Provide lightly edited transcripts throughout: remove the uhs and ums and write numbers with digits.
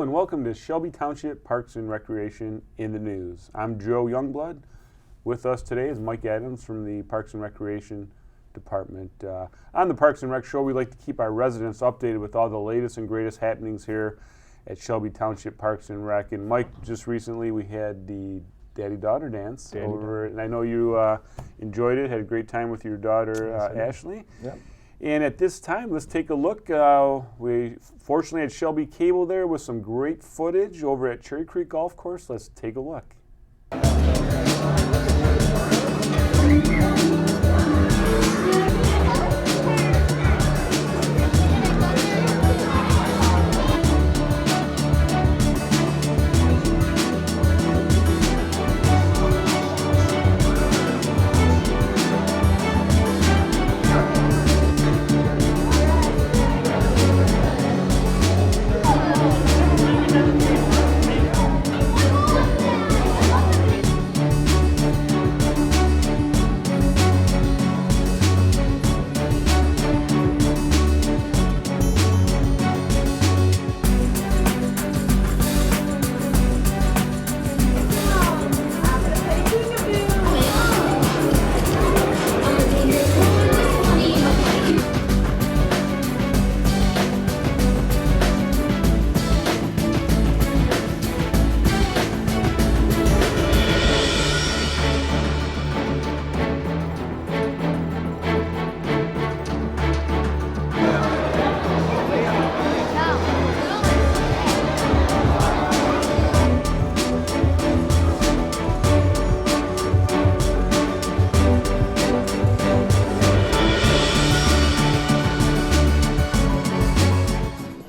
Hello and welcome to Shelby Township Parks and Recreation in the News. I'm Joe Youngblood. With us today is Mike Adams from the Parks and Recreation Department. On the Parks and Rec Show, we like to keep our residents updated with all the latest and greatest happenings here at Shelby Township Parks and Rec. And Mike, just recently we had the Daddy-Daughter dance over, and I know you enjoyed it, had a great time with your daughter, Ashley. Yep. And at this time, let's take a look. We fortunately had Shelby Cable there with some great footage over at Cherry Creek Golf Course. Let's take a look.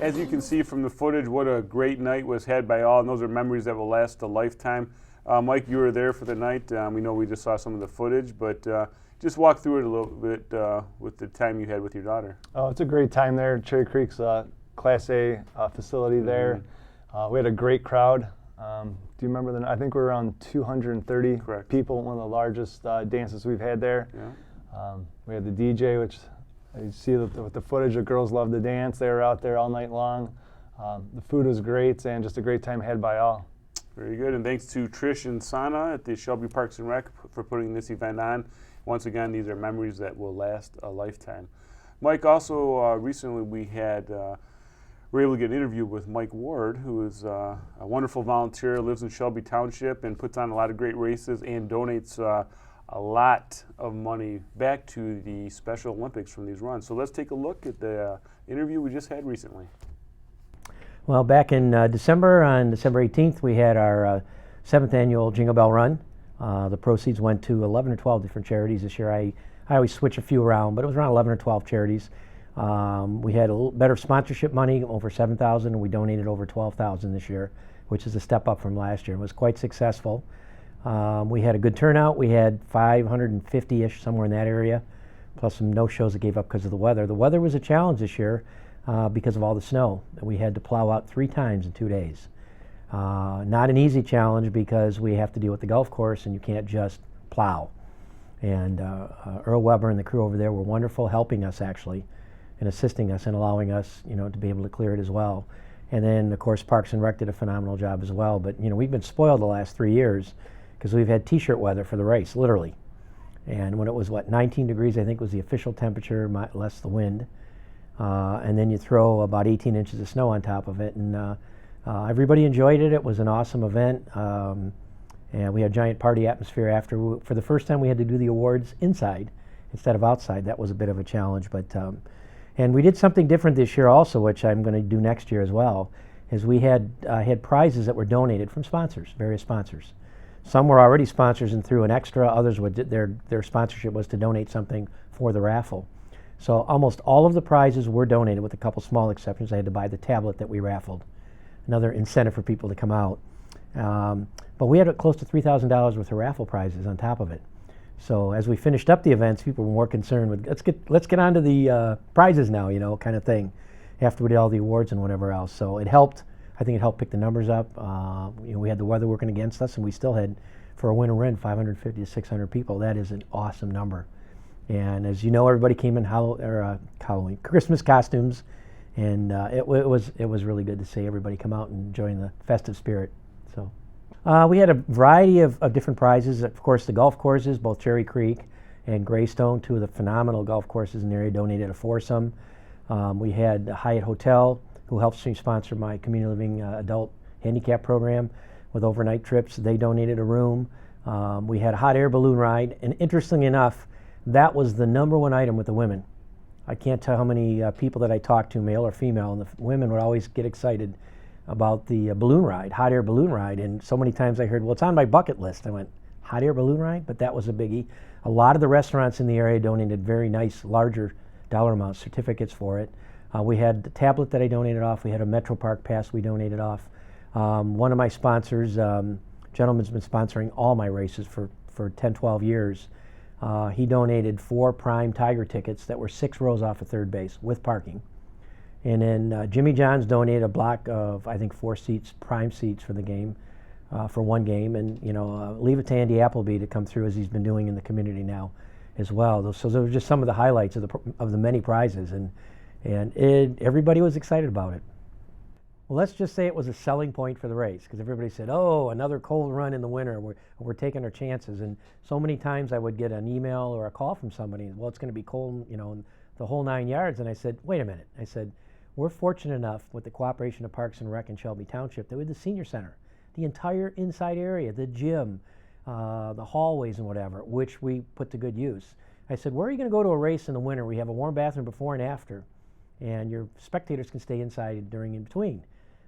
As you can see from the footage, what a great night was had by all, and those are memories that will last a lifetime. Mike, you were there for the night. We know we just saw some of the footage, but just walk through it a little bit with the time you had with your daughter. Oh, it's a great time there. Cherry Creek's Class A facility there. We had a great crowd. Do you remember I think we were around 230 Correct. people, one of the largest dances we've had there. Yeah. We had the DJ, which you see with the footage, the girls loved to dance. They were out there all night long. The food was great and just a great time had by all. Very good, and thanks to Trish and Sana at the Shelby Parks and Rec for putting this event on. Once again, these are memories that will last a lifetime. Mike, also recently we were able to get an interview with Mike Ward, who is a wonderful volunteer, lives in Shelby Township and puts on a lot of great races and donates a lot of money back to the Special Olympics from these runs. So let's take a look at the interview we just had recently. Well, back in December, on December 18th, we had our 7th annual Jingle Bell Run. The proceeds went to 11 or 12 different charities this year. I always switch a few around, but it was around 11 or 12 charities. We had a little better sponsorship money, over $7,000, and we donated over $12,000 this year, which is a step up from last year. It was quite successful. We had a good turnout. We had 550-ish, somewhere in that area, plus some no-shows that gave up because of the weather. The weather was a challenge this year because of all the snow. We had to plow out 3 times in 2 days. Not an easy challenge because we have to deal with the golf course and you can't just plow. And Earl Weber and the crew over there were wonderful, helping us actually and assisting us and allowing us, to be able to clear it as well. And then, of course, Parks and Rec did a phenomenal job as well. But, we've been spoiled the last 3 years because we've had t-shirt weather for the race, literally. And when it was, 19 degrees, I think was the official temperature, less the wind. And then you throw about 18 inches of snow on top of it. And everybody enjoyed it. It was an awesome event. And we had a giant party atmosphere after. For the first time, we had to do the awards inside instead of outside. That was a bit of a challenge. But and we did something different this year also, which I'm going to do next year as well, is we had prizes that were donated from sponsors, various sponsors. Some were already sponsors and threw an extra. Others would their sponsorship was to donate something for the raffle. So almost all of the prizes were donated, with a couple small exceptions. I had to buy the tablet that we raffled. Another incentive for people to come out. But we had close to $3,000 worth of raffle prizes on top of it. So as we finished up the events, people were more concerned with let's get on to the prizes now, kind of thing, after we did all the awards and whatever else. So it helped. I think it helped pick the numbers up. We had the weather working against us, and we still had, for a winter run, 550 to 600 people. That is an awesome number. And as you know, everybody came in Halloween, Christmas costumes, And it was really good to see everybody come out and join the festive spirit. So we had a variety of different prizes. Of course, the golf courses, both Cherry Creek and Greystone, two of the phenomenal golf courses in the area, donated a foursome. We had the Hyatt Hotel, who helps me sponsor my community living adult handicap program with overnight trips. They donated a room. We had a hot air balloon ride, and interestingly enough, that was the #1 item with the women. I can't tell how many people that I talked to, male or female, and the women would always get excited about the balloon ride, hot air balloon ride. And so many times I heard, well, it's on my bucket list. I went, hot air balloon ride? But that was a biggie. A lot of the restaurants in the area donated very nice, larger dollar amount certificates for it. We had the tablet that I donated off. We had a Metro Park pass we donated off. One of my sponsors, gentleman's been sponsoring all my races for 10, 12 years. He donated 4 prime Tiger tickets that were 6 rows off of third base with parking. And then Jimmy John's donated a block of, I think, 4 seats, prime seats for the game, for one game. And, leave it to Andy Appleby to come through as he's been doing in the community now as well. So those were just some of the highlights of the many prizes. And everybody was excited about it. Well, let's just say it was a selling point for the race, because everybody said, oh, another cold run in the winter, we're taking our chances. And so many times I would get an email or a call from somebody, well, it's going to be cold, and the whole 9 yards. And I said, wait a minute. I said, we're fortunate enough with the cooperation of Parks and Rec in Shelby Township that we had the senior center, the entire inside area, the gym, the hallways and whatever, which we put to good use. I said, where are you going to go to a race in the winter? We have a warm bathroom before and after, and your spectators can stay inside during in between.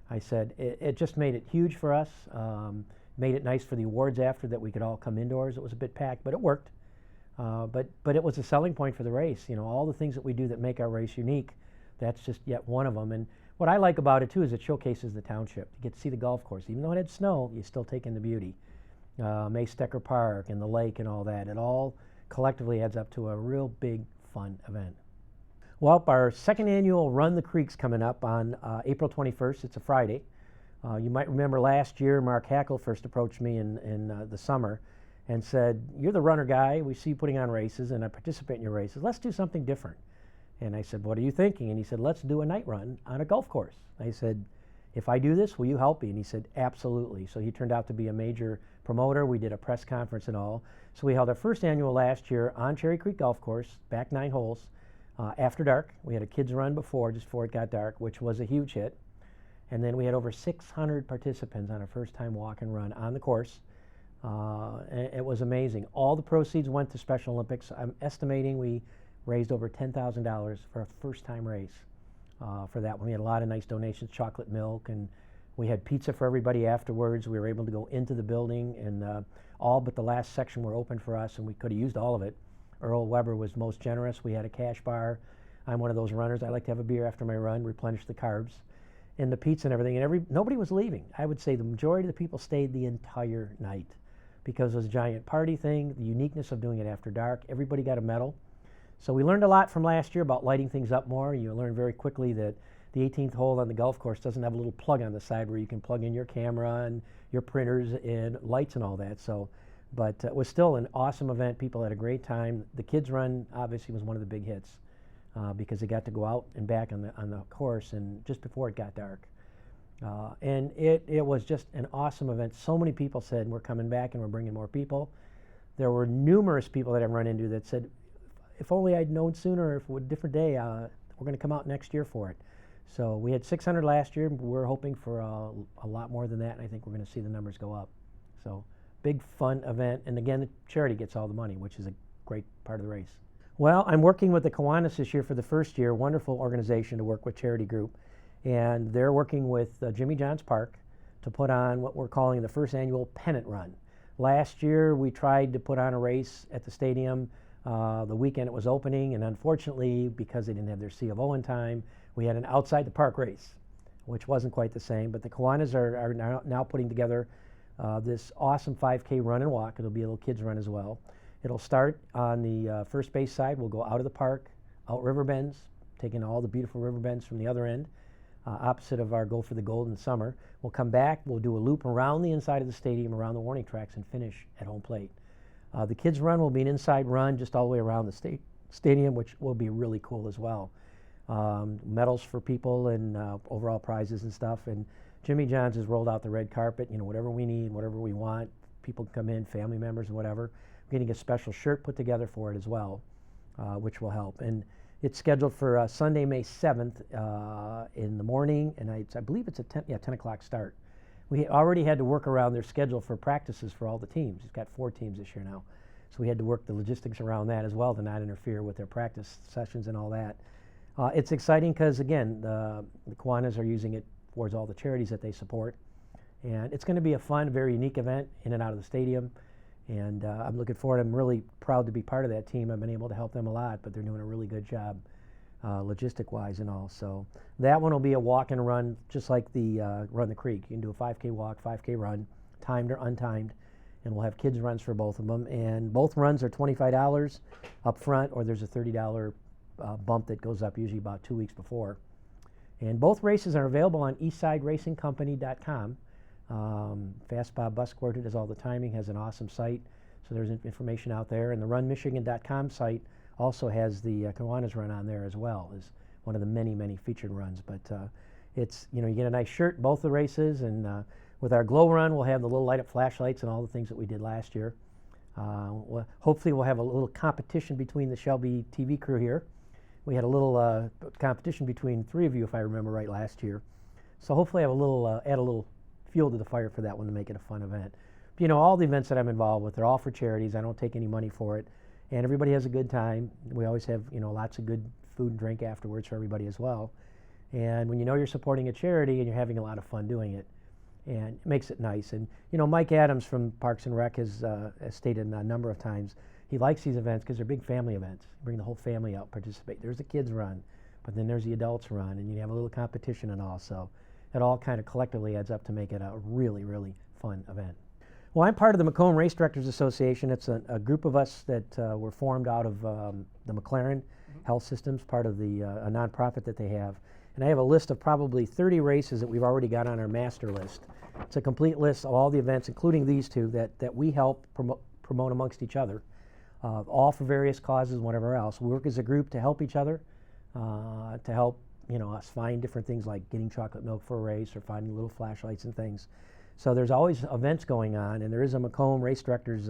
I said, it just made it huge for us, made it nice for the awards after that we could all come indoors. It was a bit packed, but it worked. But it was a selling point for the race. All the things that we do that make our race unique, that's just yet one of them. And what I like about it, too, is it showcases the township. You get to see the golf course. Even though it had snow, you still take in the beauty. May Stecker Park and the lake and all that. It all collectively adds up to a real big, fun event. Well, our second annual Run the Creek's coming up on April 21st. It's a Friday. You might remember last year, Mark Hackle first approached me in the summer and said, you're the runner guy. We see you putting on races, and I participate in your races. Let's do something different. And I said, what are you thinking? And he said, let's do a night run on a golf course. I said, if I do this, will you help me? And he said, absolutely. So he turned out to be a major promoter. We did a press conference and all. So we held our first annual last year on Cherry Creek Golf Course, back 9 holes. After dark. We had a kids run just before it got dark, which was a huge hit. And then we had over 600 participants on our first time walk and run on the course. It was amazing. All the proceeds went to Special Olympics. I'm estimating we raised over $10,000 for a first time race for that one. We had a lot of nice donations, chocolate milk, and we had pizza for everybody afterwards. We were able to go into the building, and all but the last section were open for us, and we could have used all of it. Earl Weber was most generous. We had a cash bar. I'm one of those runners. I like to have a beer after my run, replenish the carbs, and the pizza and everything. And nobody was leaving. I would say the majority of the people stayed the entire night because it was a giant party thing, the uniqueness of doing it after dark. Everybody got a medal. So we learned a lot from last year about lighting things up more. You learn very quickly that the 18th hole on the golf course doesn't have a little plug on the side where you can plug in your camera and your printers and lights and all that. But it was still an awesome event. People had a great time. The kids run obviously was one of the big hits because they got to go out and back on the course and just before it got dark. And it was just an awesome event. So many people said, we're coming back and we're bringing more people. There were numerous people that I've run into that said, if only I'd known sooner, if it was a different day, we're going to come out next year for it. So we had 600 last year. We're hoping for a lot more than that, and I think we're going to see the numbers go up. So big fun event, and again, the charity gets all the money, which is a great part of the race. Well, I'm working with the Kiwanis this year for the first year, wonderful organization to work with, charity group, and they're working with Jimmy John's Park to put on what we're calling the first annual pennant run. Last year, we tried to put on a race at the stadium the weekend it was opening, and unfortunately, because they didn't have their C of O in time, we had an outside the park race, which wasn't quite the same, but the Kiwanis are now putting together this awesome 5K run and walk. It'll be a little kids run as well. It'll start on the first base side. We'll go out of the park, out river bends, taking all the beautiful river bends from the other end, opposite of our Go for the Gold in summer. We'll come back, we'll do a loop around the inside of the stadium, around the warning tracks, and finish at home plate. The kids run will be an inside run just all the way around the stadium, which will be really cool as well. medals for people and overall prizes and stuff. And Jimmy John's has rolled out the red carpet, whatever we need, whatever we want. People can come in, family members and whatever. We're getting a special shirt put together for it as well, which will help. And it's scheduled for Sunday, May 7th in the morning, and I believe it's a 10 o'clock start. We already had to work around their schedule for practices for all the teams. It's got 4 teams this year now. So we had to work the logistics around that as well to not interfere with their practice sessions and all that. It's exciting because, again, the Kiwanis are using it towards all the charities that they support. And it's going to be a fun, very unique event in and out of the stadium. And I'm looking forward. I'm really proud to be part of that team. I've been able to help them a lot, but they're doing a really good job logistic-wise and all. So that one will be a walk and run, just like the Run the Creek. You can do a 5K walk, 5K run, timed or untimed. And we'll have kids runs for both of them. And both runs are $25 up front, or there's a $30 bump that goes up usually about 2 weeks before. And both races are available on eastsideracingcompany.com. Fast Bob Busquart, who does all the timing, has an awesome site. So there's information out there. And the runmichigan.com site also has the Kiwanis run on there as well, as one of the many, many featured runs. But it's, you get a nice shirt, both the races. And with our Glow Run, we'll have the little light up flashlights and all the things that we did last year. Hopefully we'll have a little competition between the Shelby TV crew here. We had a little competition between 3 of you, if I remember right, last year. So hopefully I have add a little fuel to the fire for that one to make it a fun event. But, all the events that I'm involved with, they're all for charities. I don't take any money for it. And everybody has a good time. We always have, lots of good food and drink afterwards for everybody as well. And when you're supporting a charity and you're having a lot of fun doing it, and it makes it nice. And, Mike Adams from Parks and Rec has stated a number of times, he likes these events because they're big family events. Bring the whole family out, participate. There's the kids run, but then there's the adults run, and you have a little competition and all. So it all kind of collectively adds up to make it a really, really fun event. Well, I'm part of the Macomb Race Directors Association. It's a group of us that were formed out of the McLaren Health Systems, part of the a nonprofit that they have. And I have a list of probably 30 races that we've already got on our master list. It's a complete list of all the events, including these 2, that we help promote amongst each other, all for various causes and whatever else. We work as a group to help each other, to help us find different things like getting chocolate milk for a race or finding little flashlights and things. So there's always events going on, and there is a Macomb Race Directors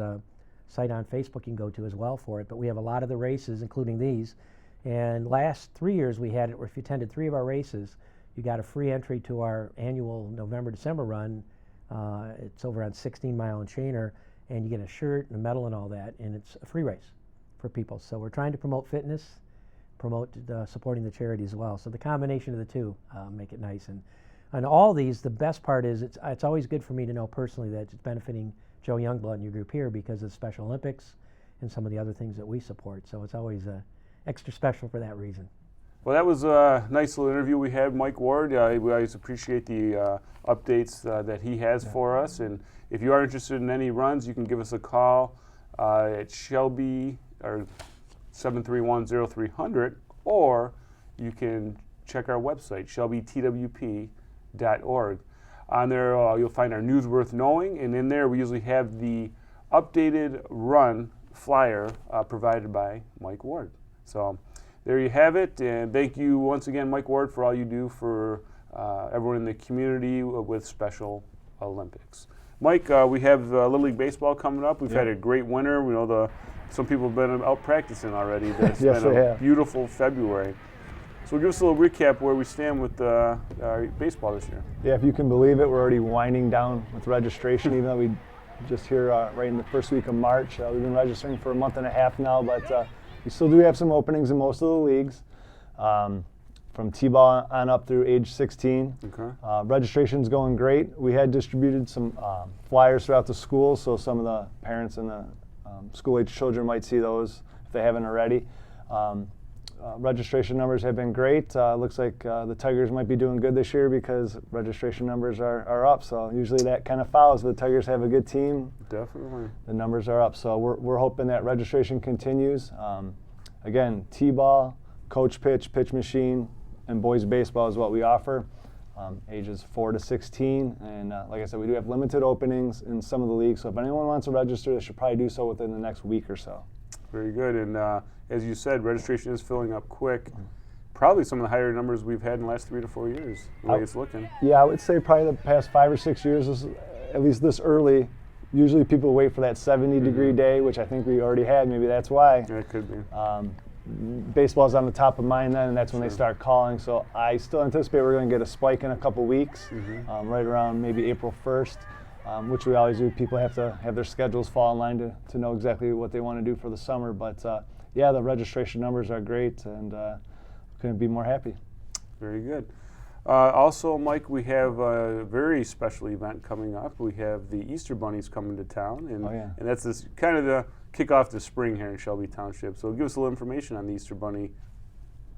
site on Facebook you can go to as well for it. But we have a lot of the races, including these. And last 3 years we had it where if you attended 3 of our races, you got a free entry to our annual November-December run. It's over on 16 Mile and Chainer, and you get a shirt and a medal and all that, and it's a free race for people. So we're trying to promote fitness, promote supporting the charity as well. So the combination of the 2 make it nice. And all these, the best part is it's always good for me to know personally that it's benefiting Joe Youngblood and your group here because of the Special Olympics and some of the other things that we support. So it's always extra special for that reason. Well, that was a nice little interview we had, Mike Ward. We always appreciate the updates that he has for us. And if you are interested in any runs, you can give us a call at Shelby or 731-0300, or you can check our website, shelbytwp.org. On there, you'll find our News Worth Knowing, and in there we usually have the updated run flyer provided by Mike Ward. So there you have it, and thank you once again, Mike Ward, for all you do for everyone in the community with Special Olympics. Mike, we have Little League Baseball coming up. We've had a great winter. We know some people have been out practicing already. It's yes, been a beautiful February. So give us a little recap where we stand with our baseball this year. Yeah, if you can believe it, we're already winding down with registration, even though we just here right in the first week of March. We've been registering for a month and a half now, but we still do have some openings in most of the leagues, from T-ball on up through age 16. Okay. Registration's going great. We had distributed some flyers throughout the school, so some of the parents and the school-age children might see those if they haven't already. Registration numbers have been great. Looks like the Tigers might be doing good this year because registration numbers are up. So usually that kind of follows. The Tigers have a good team. Definitely. The numbers are up. So we're hoping that registration continues. Again, T-ball, coach pitch, pitch machine, and boys baseball is what we offer. Ages 4 to 16. And like I said, we do have limited openings in some of the leagues. So if anyone wants to register, they should probably do so within the next week or so. Very good. And as you said, registration is filling up quick. probably some of the higher numbers we've had in the last 3 to 4 years, the way it's looking. Yeah, I would say probably the past 5 or 6 years, is, at least this early, usually people wait for that 70-degree day, which I think we already had. Maybe that's why. Yeah, it could be. Baseball's on the top of mind then, and that's when they start calling. So I still anticipate we're going to get a spike in a couple weeks, right around maybe April 1st, which we always do. People have to have their schedules fall in line to know exactly what they want to do for the summer. But yeah, the registration numbers are great, and couldn't be more happy. Very good. Also, Mike, we have a very special event coming up. We have the Easter Bunnies coming to town, and, and that's this kind of the kick off the spring here in Shelby Township. So give us a little information on the Easter Bunny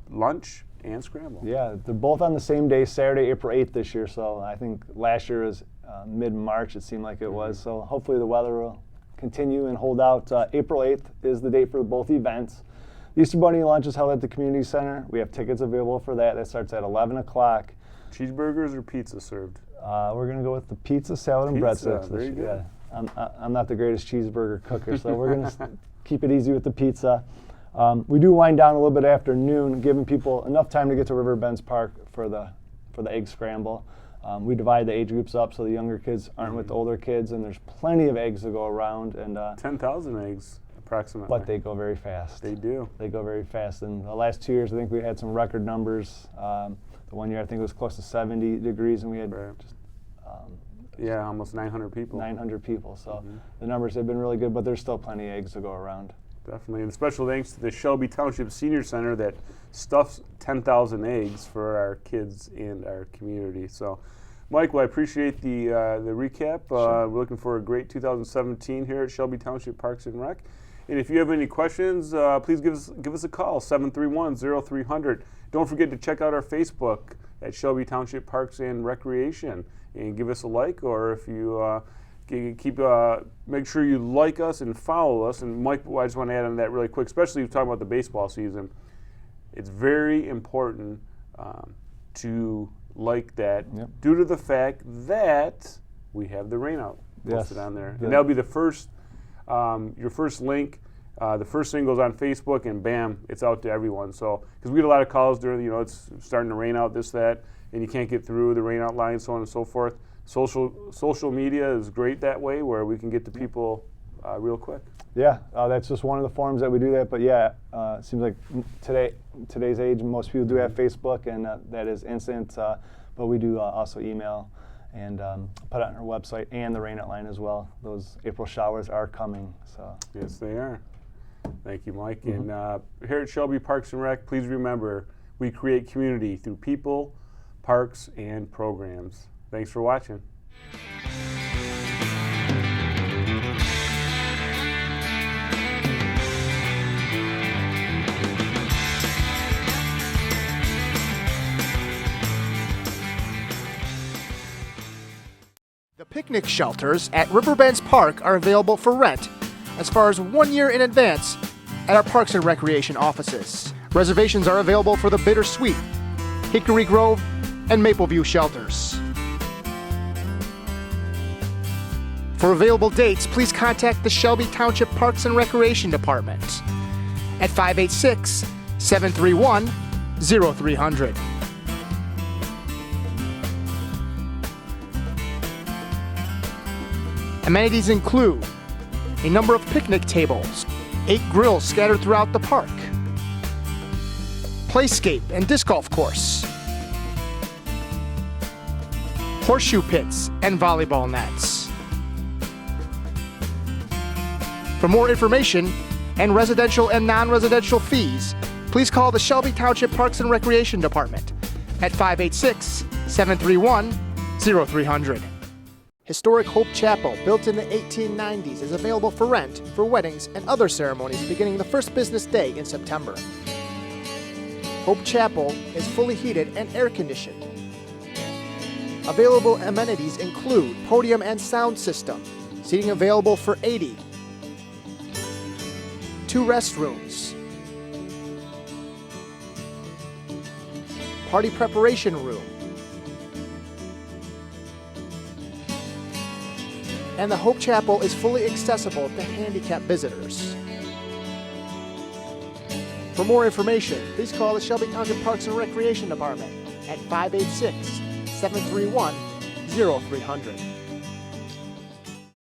lunch and scramble. Yeah, they're both on the same day, Saturday, April 8th this year. So I think last year was mid-March, it seemed like it was. So hopefully the weather will continue and hold out. April 8th is the date for both events. The Easter Bunny lunch is held at the community center. We have tickets available for that. That starts at 11 o'clock. Cheeseburgers or pizza served? We're going to go with the pizza, salad, and breadsticks. Very good. Yeah. I'm not the greatest cheeseburger cooker, so we're going to keep it easy with the pizza. We do wind down a little bit after noon, giving people enough time to get to Riverbends Park for the egg scramble. We divide the age groups up so the younger kids aren't with the older kids, and there's plenty of eggs to go around. And 10,000 eggs approximately. But they go very fast. They do. They go very fast. And the last 2 years, I think we had some record numbers. The one year I think it was close to 70 degrees, and we had just yeah, almost 900 people. 900 people. So the numbers have been really good, but there's still plenty of eggs to go around. Definitely. And special thanks to the Shelby Township Senior Center that stuffs 10,000 eggs for our kids and our community. So, Mike, well, I appreciate the recap. We're looking for a great 2017 here at Shelby Township Parks and Rec. And if you have any questions, please give us a call, 731-0300. Don't forget to check out our Facebook at Shelby Township Parks and Recreation, and give us a like, or if you make sure you like us and follow us. And Mike, I just want to add on that really quick, especially if you're talking about the baseball season. It's very important to like that due to the fact that we have the rainout posted on there. And that'll be the first, your first link. The first thing goes on Facebook, and bam, it's out to everyone. So, because we get a lot of calls during, it's starting to rain out, this, that, and you can't get through the rainout line, so on and so forth. Social media is great that way, where we can get to people real quick. Yeah, that's just one of the forms that we do that. But yeah, it seems like today's age, most people do have Facebook, and that is instant. But we do also email and put it on our website and the rainout line as well. Those April showers are coming. So yes, they are. Thank you, Mike. And here at Shelby Parks and Rec, please remember, we create community through people, parks, and programs. Thanks for watching. The picnic shelters at Riverbends Park are available for rent as far as 1 year in advance at our Parks and Recreation offices. Reservations are available for the Bittersweet, Hickory Grove, and Mapleview shelters. For available dates, please contact the Shelby Township Parks and Recreation Department at 586-731-0300. Amenities include a number of picnic tables, 8 grills scattered throughout the park, playscape and disc golf course, horseshoe pits and volleyball nets. For more information and residential and non-residential fees, please call the Shelby Township Parks and Recreation Department at 586-731-0300. Historic Hope Chapel, built in the 1890s, is available for rent for weddings and other ceremonies beginning the first business day in September. Hope Chapel is fully heated and air-conditioned. Available amenities include podium and sound system, seating available for 80, 2 restrooms, party preparation room, and the Hope Chapel is fully accessible to handicapped visitors. For more information, please call the Shelby Township Parks and Recreation Department at 586-731-0300.